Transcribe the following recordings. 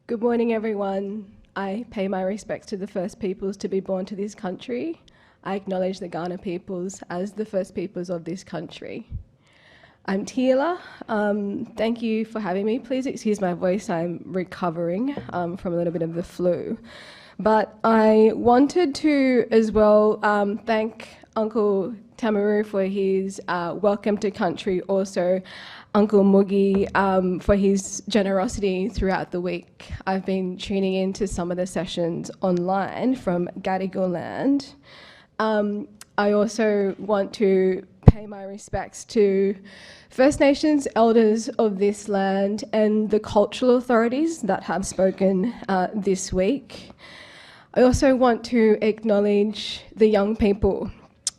Good morning, everyone. I pay my respects to the first peoples to be born to this country. I acknowledge the Kaurna peoples as the first peoples of this country. I'm Teela. Thank you for having me. Please excuse my voice. I'm recovering from a little bit of the flu. But I wanted to as well thank Uncle Tamaru for his welcome to country, also Uncle Mugi for his generosity throughout the week. I've been tuning into some of the sessions online from Gadigal land. I also want to pay my respects to First Nations elders of this land and the cultural authorities that have spoken this week. I also want to acknowledge the young people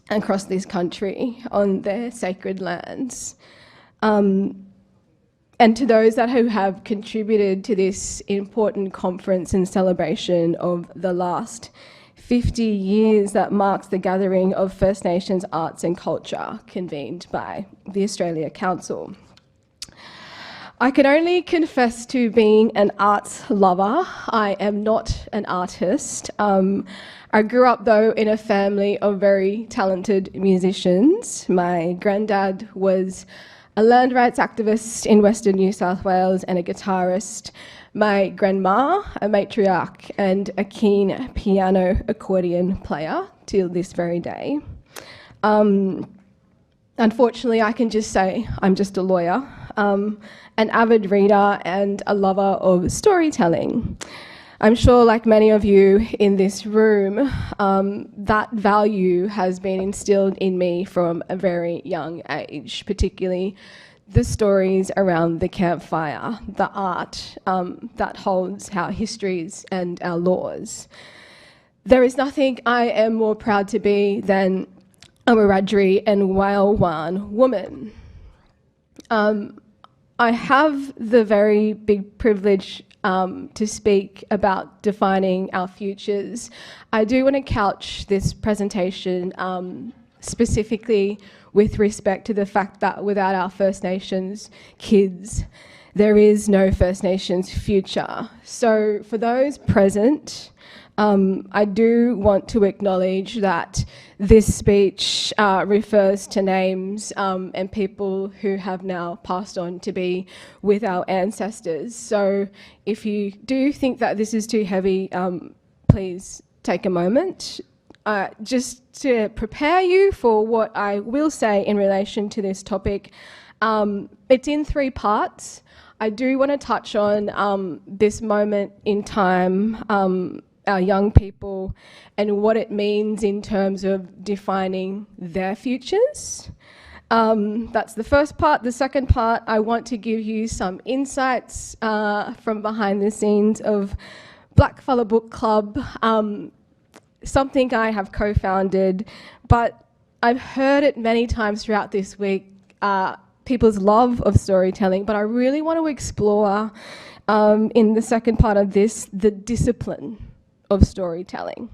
across this country on their sacred lands. And to those who have contributed to this important conference and celebration of the last 50 years that marks the gathering of First Nations arts and culture convened by the Australia Council. I can only confess to being an arts lover. I am not an artist. I grew up though in a family of very talented musicians. My granddad was a land rights activist in Western New South Wales and a guitarist. My grandma, a matriarch and a keen piano accordion player till this very day. Unfortunately, I can just say I'm just a lawyer, an avid reader and a lover of storytelling. I'm sure, like many of you in this room, that value has been instilled in me from a very young age, particularly the stories around the campfire, the art that holds our histories and our laws. There is nothing I am more proud to be than a Wiradjuri and Wailwan woman. I have the very big privilege to speak about defining our futures. I do want to couch this presentation specifically with respect to the fact that without our First Nations kids, there is no First Nations future. So for those present, I do want to acknowledge that this speech refers to names and people who have now passed on to be with our ancestors. So if you do think that this is too heavy, please take a moment. Just to prepare you for what I will say in relation to this topic, it's in 3 parts. I do want to touch on this moment in time, our young people, and what it means in terms of defining their futures. That's the first part. The second part, I want to give you some insights from behind the scenes of Blackfella Book Club, something I have co-founded, but I've heard it many times throughout this week, people's love of storytelling, but I really want to explore in the second part of this, the discipline of storytelling.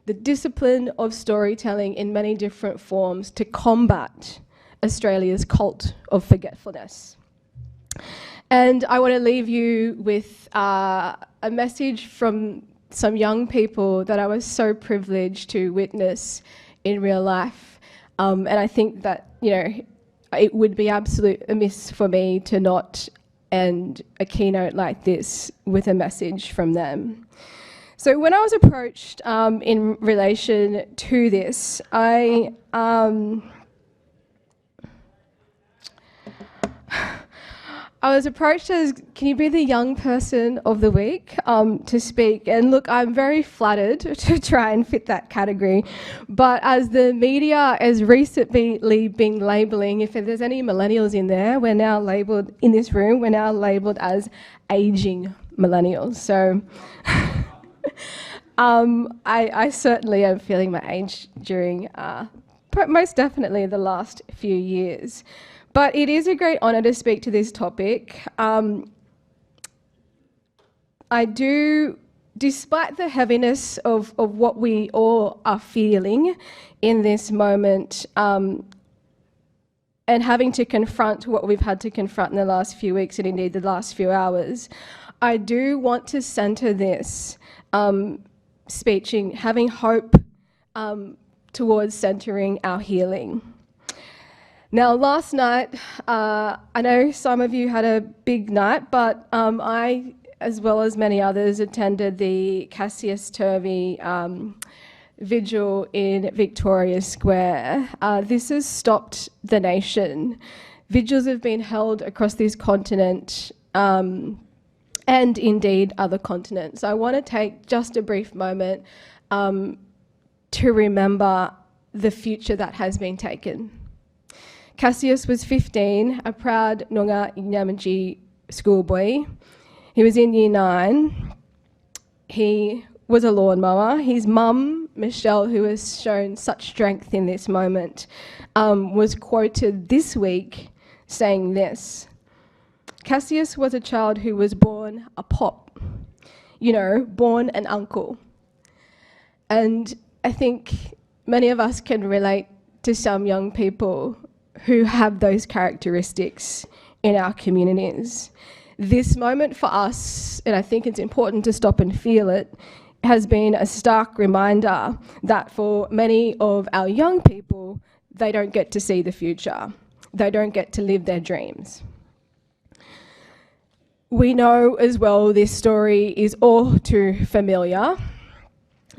The discipline of storytelling in many different forms to combat Australia's cult of forgetfulness. And I want to leave you with a message from some young people that I was so privileged to witness in real life. And I think that, it would be absolute amiss for me to not end a keynote like this with a message from them. So when I was approached in relation to this, I was approached as, can you be the young person of the week to speak? And look, I'm very flattered to try and fit that category. But as the media has recently been labelling, if there's any millennials in there, we're now labelled, in this room, we're now labelled as ageing millennials. So I certainly am feeling my age during most definitely the last few years. But it is a great honour to speak to this topic. I do, despite the heaviness of what we all are feeling in this moment, and having to confront what we've had to confront in the last few weeks and indeed the last few hours, I do want to centre this speeching, having hope towards centering our healing. Now, last night, I know some of you had a big night, but I, as well as many others, attended the Cassius Turvey vigil in Victoria Square. This has stopped the nation. Vigils have been held across this continent and indeed other continents. I want to take just a brief moment to remember the future that has been taken. Cassius was 15, a proud Noongar Inyamaji schoolboy. He was in year 9. He was a lawnmower. His mum, Michelle, who has shown such strength in this moment, was quoted this week saying this: Cassius was a child who was born a pop, born an uncle. And I think many of us can relate to some young people who have those characteristics in our communities. This moment for us, and I think it's important to stop and feel it, has been a stark reminder that for many of our young people, they don't get to see the future. They don't get to live their dreams. We know as well this story is all too familiar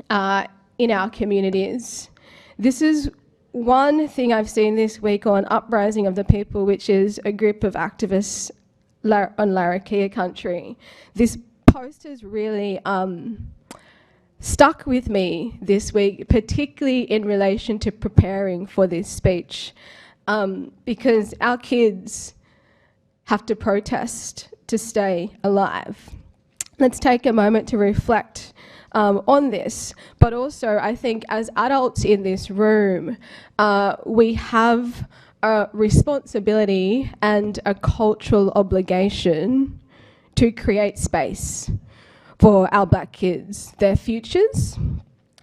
in our communities. This is one thing I've seen this week on Uprising of the People, which is a group of activists on Larrakia country. This post has really stuck with me this week, particularly in relation to preparing for this speech, because our kids have to protest to stay alive. Let's take a moment to reflect on this, but also I think as adults in this room, we have a responsibility and a cultural obligation to create space for our Black kids, their futures,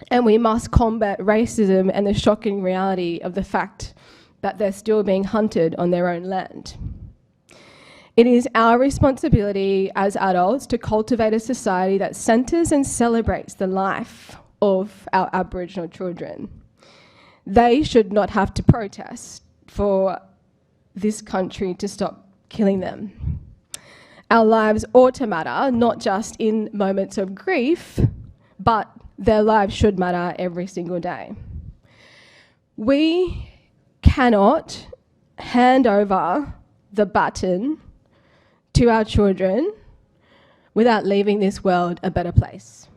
and we must combat racism and the shocking reality of the fact that they're still being hunted on their own land. It is our responsibility as adults to cultivate a society that centres and celebrates the life of our Aboriginal children. They should not have to protest for this country to stop killing them. Our lives ought to matter, not just in moments of grief, but their lives should matter every single day. We cannot hand over the baton to our children without leaving this world a better place.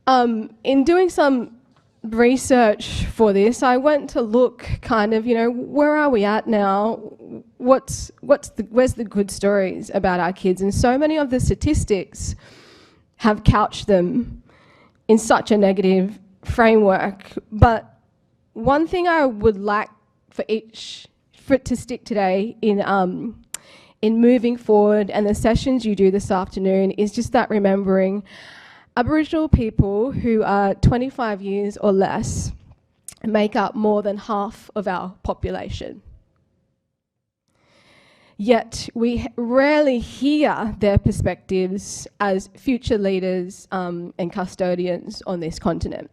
In doing some research for this, I went to look where are we at now? Where's the good stories about our kids? And so many of the statistics have couched them in such a negative framework. But one thing I would like for it to stick today in moving forward and the sessions you do this afternoon is just that remembering Aboriginal people who are 25 years or less make up more than half of our population. Yet we rarely hear their perspectives as future leaders and custodians on this continent.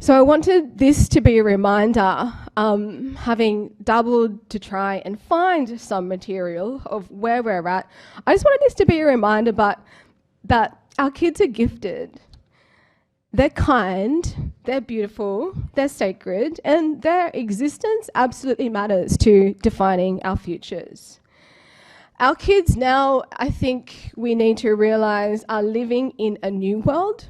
So I wanted this to be a reminder, having doubled to try and find some material of where we're at. I just wanted this to be a reminder that our kids are gifted. They're kind, they're beautiful, they're sacred, and their existence absolutely matters to defining our futures. Our kids now, I think we need to realise, are living in a new world.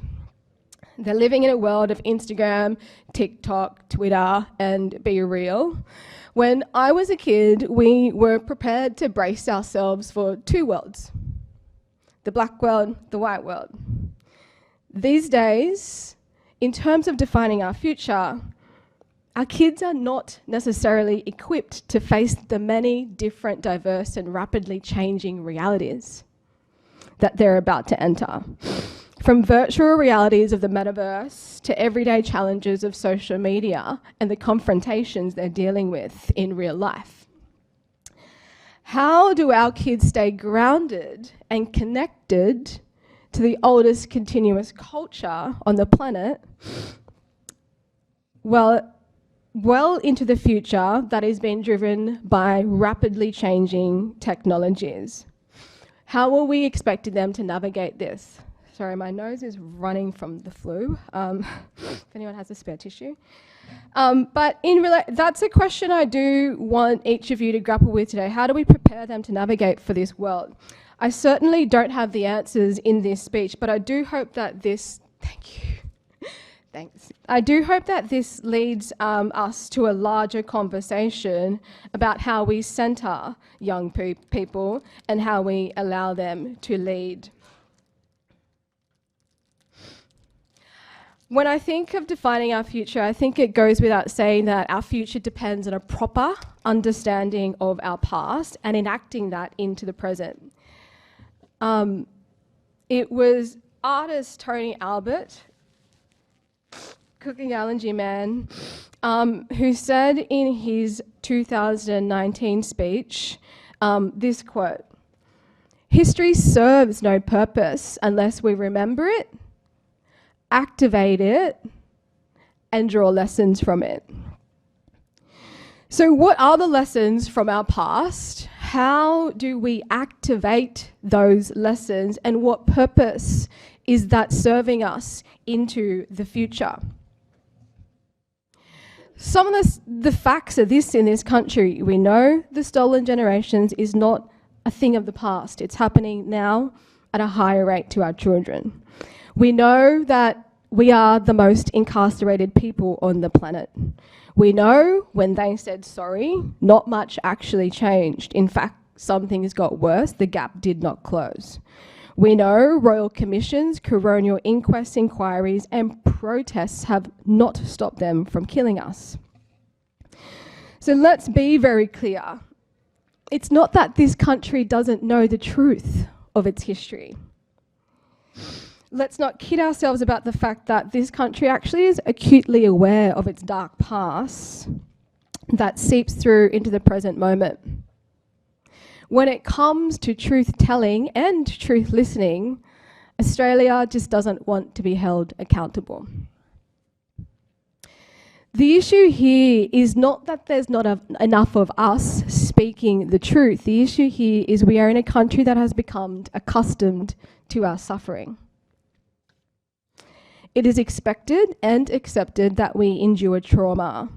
They're living in a world of Instagram, TikTok, Twitter, and Be Real. When I was a kid, we were prepared to brace ourselves for two worlds: the black world, the white world. These days, in terms of defining our future, our kids are not necessarily equipped to face the many different, diverse, and rapidly changing realities that they're about to enter. From virtual realities of the metaverse to everyday challenges of social media and the confrontations they're dealing with in real life. How do our kids stay grounded and connected to the oldest continuous culture on the planet? Well into the future that is being driven by rapidly changing technologies. How are we expecting them to navigate this? Sorry, my nose is running from the flu. If anyone has a spare tissue. But that's a question I do want each of you to grapple with today. How do we prepare them to navigate for this world? I certainly don't have the answers in this speech, but I do hope that this, thank you. Thanks. I do hope that this leads us to a larger conversation about how we centre young people and how we allow them to lead. When I think of defining our future, I think it goes without saying that our future depends on a proper understanding of our past and enacting that into the present. It was artist Tony Albert, Cooking Allergy Man, who said in his 2019 speech this quote, "History serves no purpose unless we remember it, activate it, and draw lessons from it." So what are the lessons from our past? How do we activate those lessons, and what purpose is that serving us into the future? Some of the facts are this in this country. We know the stolen generations is not a thing of the past. It's happening now at a higher rate to our children. We know that we are the most incarcerated people on the planet. We know when they said sorry, not much actually changed. In fact, some things got worse. The gap did not close. We know royal commissions, coronial inquests, inquiries, and protests have not stopped them from killing us. So let's be very clear. It's not that this country doesn't know the truth of its history. Let's not kid ourselves about the fact that this country actually is acutely aware of its dark past that seeps through into the present moment. When it comes to truth telling and truth listening, Australia just doesn't want to be held accountable. The issue here is not that there's not enough of us speaking the truth. The issue here is we are in a country that has become accustomed to our suffering. It is expected and accepted that we endure trauma.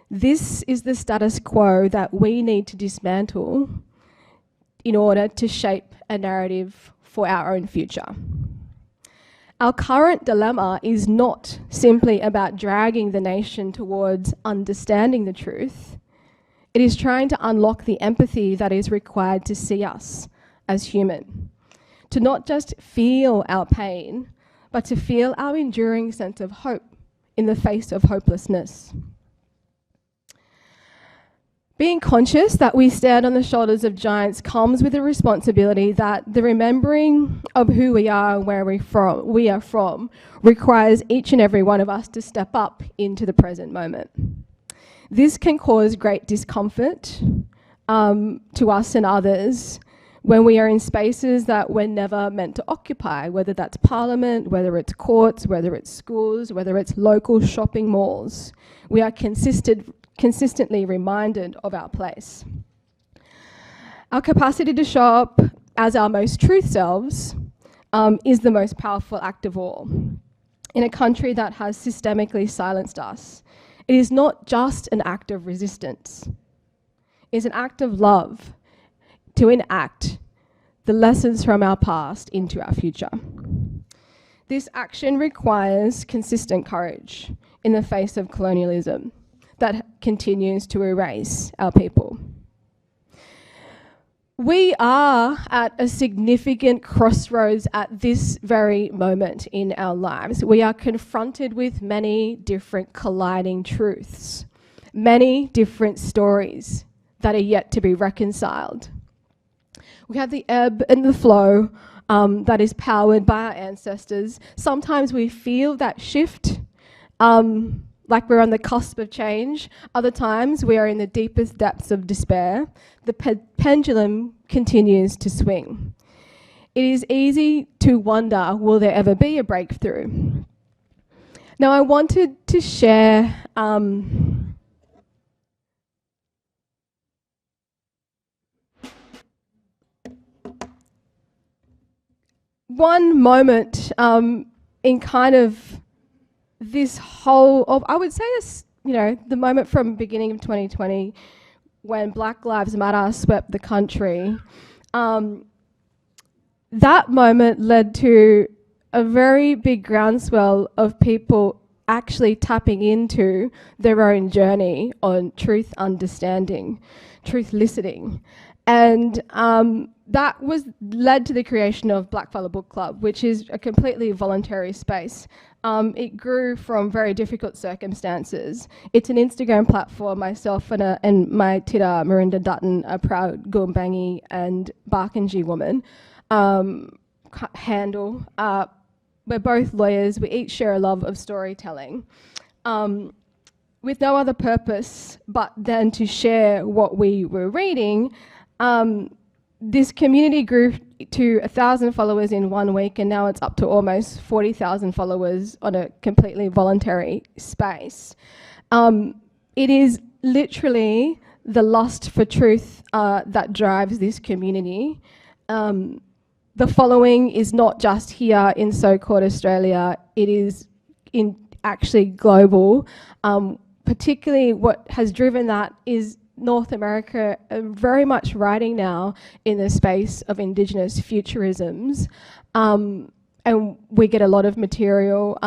This is the status quo that we need to dismantle in order to shape a narrative for our own future. Our current dilemma is not simply about dragging the nation towards understanding the truth. It is trying to unlock the empathy that is required to see us as human, to not just feel our pain, but to feel our enduring sense of hope in the face of hopelessness. Being conscious that we stand on the shoulders of giants comes with a responsibility that the remembering of who we are and where we are from requires each and every one of us to step up into the present moment. This can cause great discomfort to us and others when we are in spaces that we're never meant to occupy, whether that's parliament, whether it's courts, whether it's schools, whether it's local shopping malls. We are consistently reminded of our place. Our capacity to show up as our most truth selves is the most powerful act of all. In a country that has systemically silenced us, it is not just an act of resistance. It's an act of love to enact the lessons from our past into our future. This action requires consistent courage in the face of colonialism that continues to erase our people. We are at a significant crossroads at this very moment in our lives. We are confronted with many different colliding truths, many different stories that are yet to be reconciled. We have the ebb and the flow that is powered by our ancestors. Sometimes we feel that shift like we're on the cusp of change. Other times we are in the deepest depths of despair. The pendulum continues to swing. It is easy to wonder, will there ever be a breakthrough? Now, I wanted to share one moment in kind of this whole of, I would say, the moment from beginning of 2020 when Black Lives Matter swept the country. That moment led to a very big groundswell of people actually tapping into their own journey on truth understanding, truth listening. And that led to the creation of Blackfellow Book Club, which is a completely voluntary space. It grew from very difficult circumstances. It's an Instagram platform. Myself and my tita, Marinda Dutton, a proud Goombangi and Barkindji woman, handle. We're both lawyers. We each share a love of storytelling, with no other purpose but then to share what we were reading. This community grew to 1,000 followers in 1 week, and now it's up to almost 40,000 followers on a completely voluntary space. It is literally the lust for truth that drives this community. The following is not just here in so-called Australia, it is actually global. Particularly what has driven that is North America very much writing now in the space of Indigenous futurisms. And we get a lot of material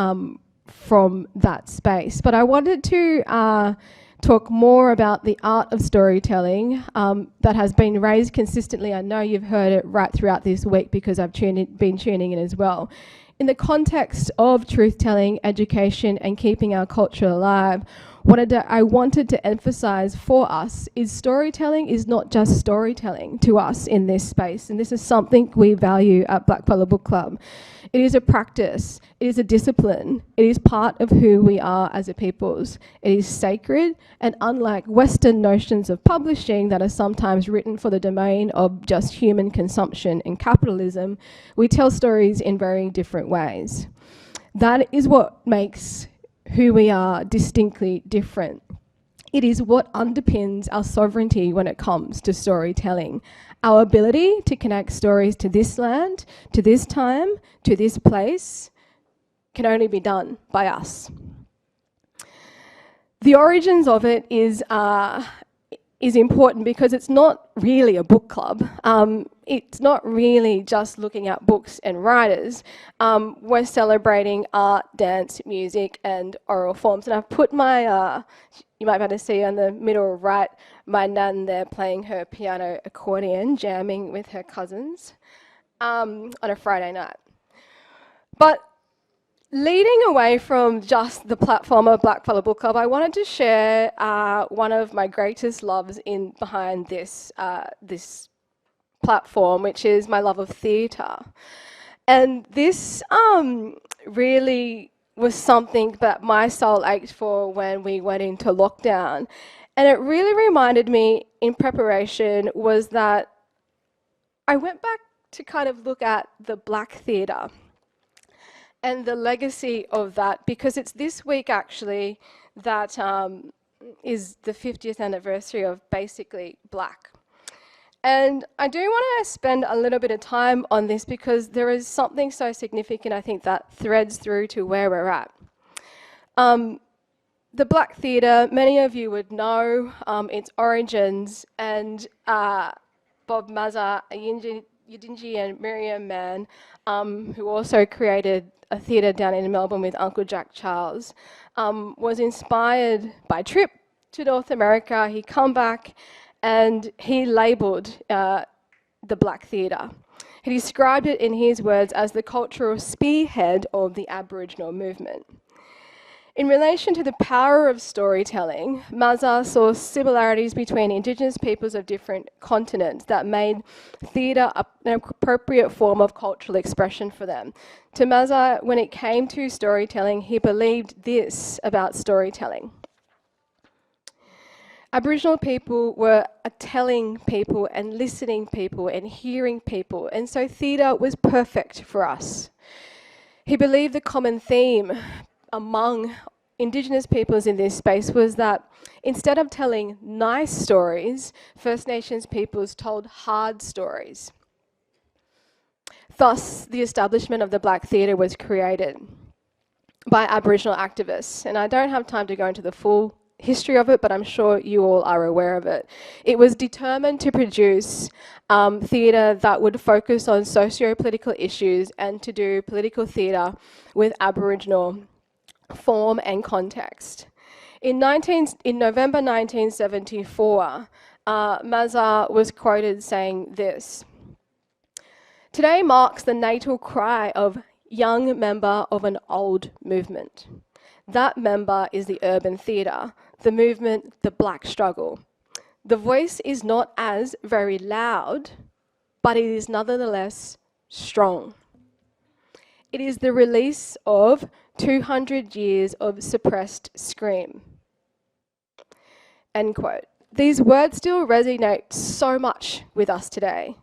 from that space. But I wanted to talk more about the art of storytelling that has been raised consistently. I know you've heard it right throughout this week because I've been tuning in as well. In the context of truth-telling, education, and keeping our culture alive, what I wanted to emphasize for us is storytelling is not just storytelling to us in this space, and this is something we value at Blackfellow Book Club. It is a practice, it is a discipline, it is part of who we are as a peoples. It is sacred, and unlike Western notions of publishing that are sometimes written for the domain of just human consumption and capitalism, we tell stories in very different ways. That is what makes who we are distinctly different. It is what underpins our sovereignty when it comes to storytelling. Our ability to connect stories to this land, to this time, to this place, can only be done by us. The origins of it is important because it's not really a book club. It's not really just looking at books and writers. We're celebrating art, dance, music, and oral forms. And I've put my, you might be able to see on the middle right, my nan there playing her piano accordion, jamming with her cousins on a Friday night. But leading away from just the platform of Blackfellow Book Club, I wanted to share one of my greatest loves behind this platform, which is my love of theatre. And this really was something that my soul ached for when we went into lockdown. And it really reminded me in preparation was that I went back to kind of look at the Black theatre and the legacy of that, because it's this week actually that is the 50th anniversary of basically Black. And I do want to spend a little bit of time on this because there is something so significant, I think, that threads through to where we're at. The Black theatre, many of you would know its origins, and Bob Mazza, Yidinji and Miriam Mann, who also created a theatre down in Melbourne with Uncle Jack Charles, was inspired by trip to North America. He come back and he labelled the Black theatre. He described it in his words as the cultural spearhead of the Aboriginal movement. In relation to the power of storytelling, Mazza saw similarities between Indigenous peoples of different continents that made theatre an appropriate form of cultural expression for them. To Mazza, when it came to storytelling, he believed this about storytelling. Aboriginal people were a telling people and listening people and hearing people, and so theatre was perfect for us. He believed the common theme among Indigenous peoples in this space was that instead of telling nice stories, First Nations peoples told hard stories. Thus, the establishment of the Black Theatre was created by Aboriginal activists, and I don't have time to go into the full history of it, but I'm sure you all are aware of it. It was determined to produce theatre that would focus on socio-political issues and to do political theatre with Aboriginal form and context. In November 1974, Mazza was quoted saying this: "Today marks the natal cry of young member of an old movement. That member is the urban theatre, the movement, the black struggle. The voice is not as very loud, but it is nonetheless strong. It is the release of 200 years of suppressed scream." End quote. These words still resonate so much with us today.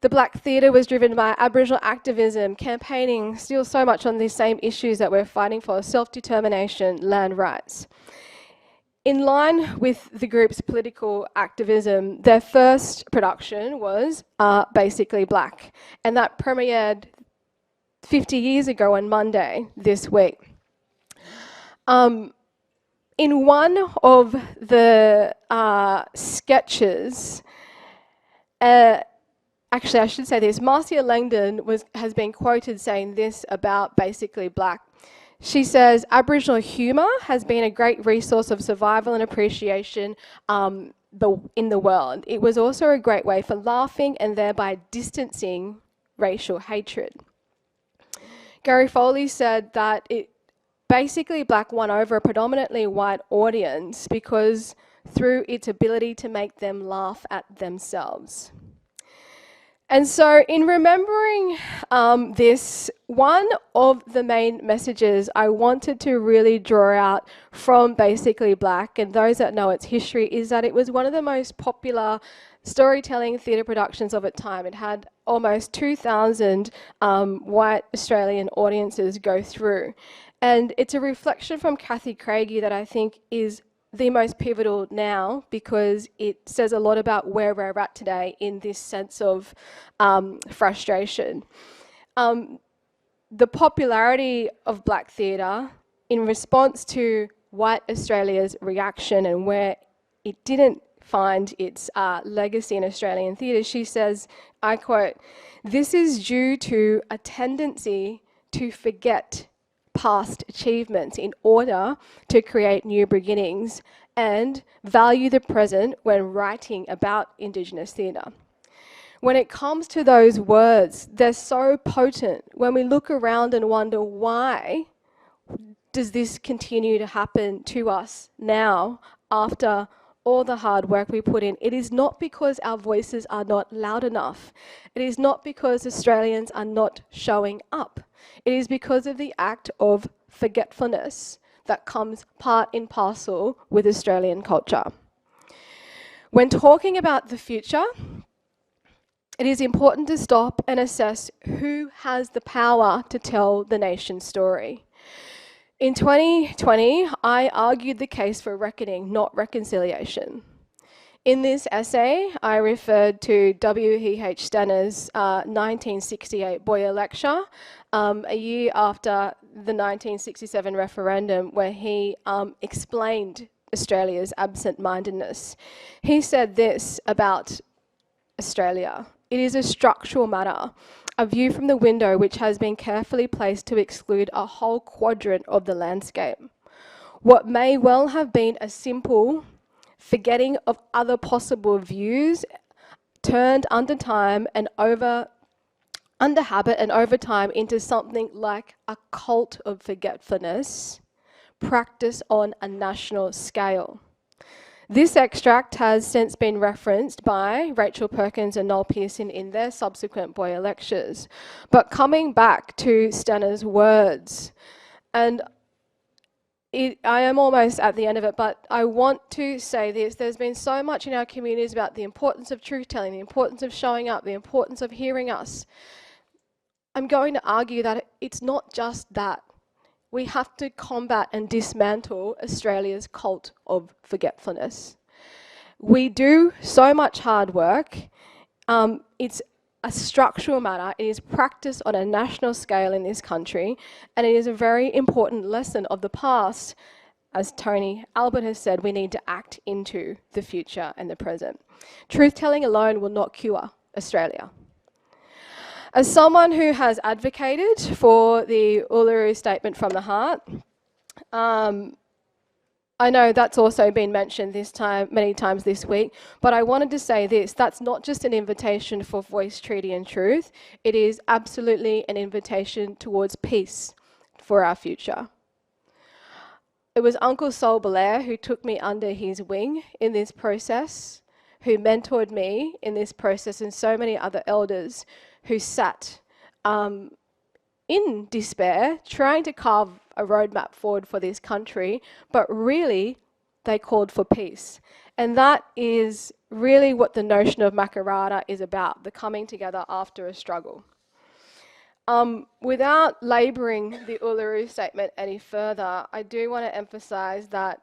The Black Theatre was driven by Aboriginal activism, campaigning still so much on these same issues that we're fighting for: self-determination, land rights. In line with the group's political activism, their first production was Basically Black, and that premiered 50 years ago on Monday this week. In one of the sketches, actually I should say this, Marcia Langdon has been quoted saying this about Basically Black. She says, "Aboriginal humour has been a great resource of survival and appreciation in the world. It was also a great way for laughing and thereby distancing racial hatred." Gary Foley said that Basically Black won over a predominantly white audience because through its ability to make them laugh at themselves. And so in remembering this, one of the main messages I wanted to really draw out from Basically Black, and those that know its history, is that it was one of the most popular storytelling theatre productions of its time. It had almost 2,000 white Australian audiences go through. And it's a reflection from Kathy Craigie that I think is the most pivotal now, because it says a lot about where we're at today in this sense of frustration. The popularity of Black theatre in response to white Australia's reaction and where it didn't find its legacy in Australian theatre, she says, I quote, "This is due to a tendency to forget past achievements in order to create new beginnings and value the present when writing about Indigenous theatre." When it comes to those words, they're so potent. When we look around and wonder, why does this continue to happen to us now after all the hard work we put in? It is not because our voices are not loud enough. It is not because Australians are not showing up. It is because of the act of forgetfulness that comes part and parcel with Australian culture. When talking about the future, it is important to stop and assess who has the power to tell the nation's story. In 2020, I argued the case for reckoning, not reconciliation. In this essay, I referred to W.E.H. Stenner's 1968 Boyer Lecture, a year after the 1967 referendum, where he explained Australia's absent-mindedness. He said this about Australia: "It is a structural matter, a view from the window which has been carefully placed to exclude a whole quadrant of the landscape. What may well have been a simple forgetting of other possible views turned under habit and over time into something like a cult of forgetfulness practice on a national scale. This extract has since been referenced by Rachel Perkins and Noel Pearson in their subsequent Boyer lectures. But coming back to Stenna's words, and I am almost at the end of it, but I want to say this. There's been so much in our communities about the importance of truth-telling, the importance of showing up, the importance of hearing us. I'm going to argue that it's not just that. We have to combat and dismantle Australia's cult of forgetfulness. We do so much hard work. It's a structural matter. It is practiced on a national scale in this country, and it is a very important lesson of the past. As Tony Albert has said, we need to act into the future and the present. Truth-telling alone will not cure Australia. As someone who has advocated for the Uluru Statement from the Heart, I know that's also been mentioned many times this week, but I wanted to say this: that's not just an invitation for voice, treaty and truth. It is absolutely an invitation towards peace for our future. It was Uncle Sol Belair who took me under his wing in this process, who mentored me in this process, and so many other elders who sat in despair, trying to carve a roadmap forward for this country, but really they called for peace. And that is really what the notion of Makarrata is about, the coming together after a struggle. Without labouring the Uluru Statement any further, I do want to emphasise that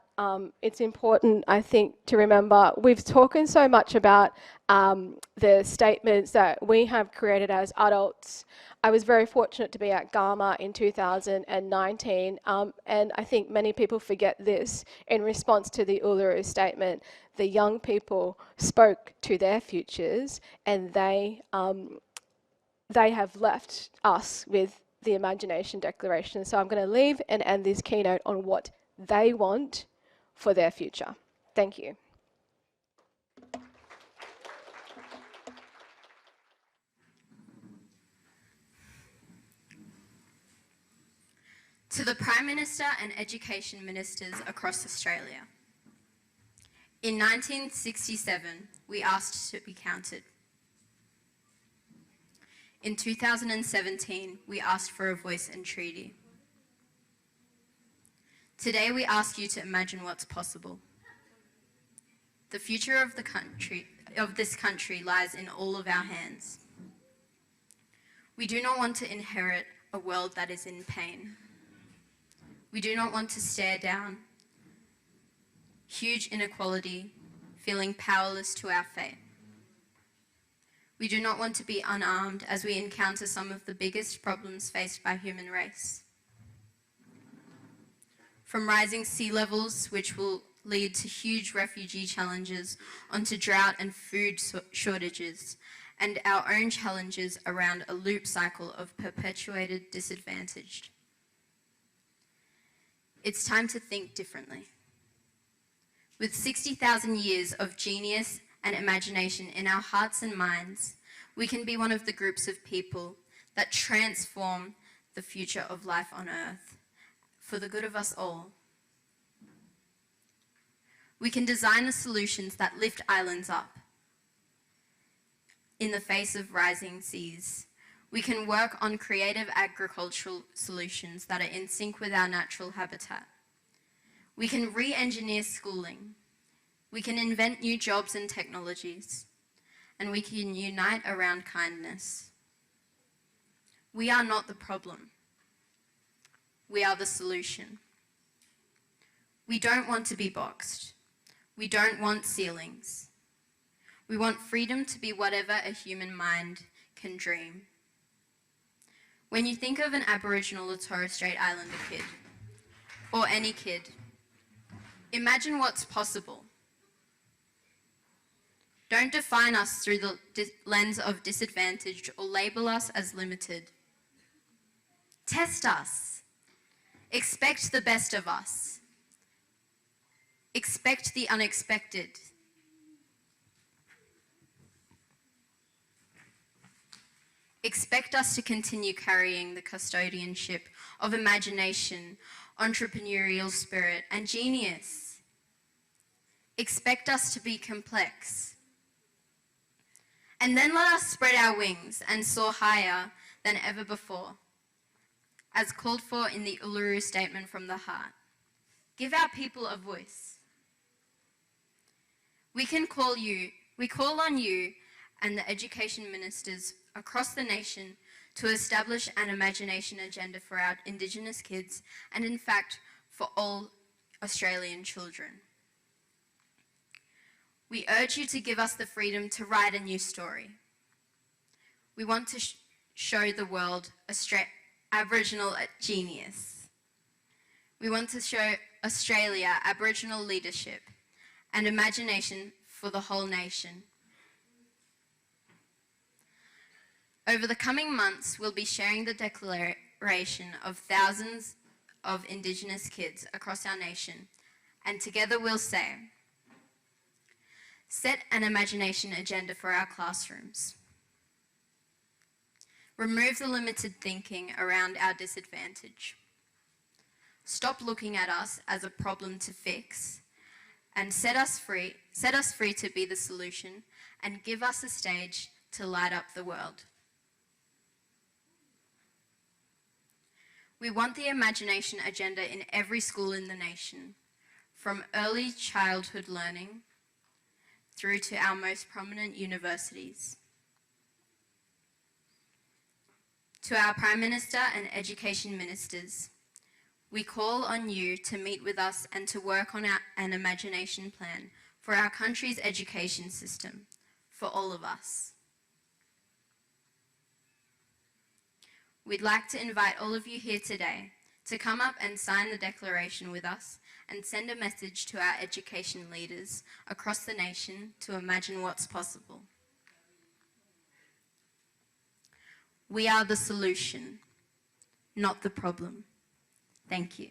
it's important, I think, to remember we've spoken so much about the statements that we have created as adults. I was very fortunate to be at Gama in 2019, and I think many people forget this. In response to the Uluru Statement, the young people spoke to their futures, and they have left us with the Imagination Declaration. So I'm going to leave and end this keynote on what they want for their future. Thank you. To the Prime Minister and Education Ministers across Australia. In 1967, we asked to be counted. In 2017, we asked for a voice and treaty. Today, we ask you to imagine what's possible. The future of this country lies in all of our hands. We do not want to inherit a world that is in pain. We do not want to stare down huge inequality, feeling powerless to our fate. We do not want to be unarmed as we encounter some of the biggest problems faced by human race. From rising sea levels, which will lead to huge refugee challenges, onto drought and food shortages, and our own challenges around a loop cycle of perpetuated disadvantage. It's time to think differently. With 60,000 years of genius and imagination in our hearts and minds, we can be one of the groups of people that transform the future of life on Earth for the good of us all. We can design the solutions that lift islands up in the face of rising seas. We can work on creative agricultural solutions that are in sync with our natural habitat. We can re-engineer schooling. We can invent new jobs and technologies. And we can unite around kindness. We are not the problem. We are the solution. We don't want to be boxed. We don't want ceilings. We want freedom to be whatever a human mind can dream. When you think of an Aboriginal or Torres Strait Islander kid, or any kid, imagine what's possible. Don't define us through the lens of disadvantage or label us as limited. Test us. Expect the best of us. Expect the unexpected. Expect us to continue carrying the custodianship of imagination, entrepreneurial spirit, and genius. Expect us to be complex. And then let us spread our wings and soar higher than ever before, as called for in the Uluru Statement from the Heart. Give our people a voice. We call on you and the education ministers across the nation to establish an imagination agenda for our Indigenous kids and, in fact, for all Australian children. We urge you to give us the freedom to write a new story. We want to show the world Aboriginal genius. We want to show Australia Aboriginal leadership and imagination for the whole nation. Over the coming months, we'll be sharing the declaration of thousands of Indigenous kids across our nation, and together we'll say, set an imagination agenda for our classrooms. Remove the limited thinking around our disadvantage. Stop looking at us as a problem to fix, and set us free to be the solution, and give us a stage to light up the world. We want the imagination agenda in every school in the nation, from early childhood learning through to our most prominent universities. To our Prime Minister and Education Ministers, we call on you to meet with us and to work on an imagination plan for our country's education system, for all of us. We'd like to invite all of you here today to come up and sign the declaration with us and send a message to our education leaders across the nation to imagine what's possible. We are the solution, not the problem. Thank you.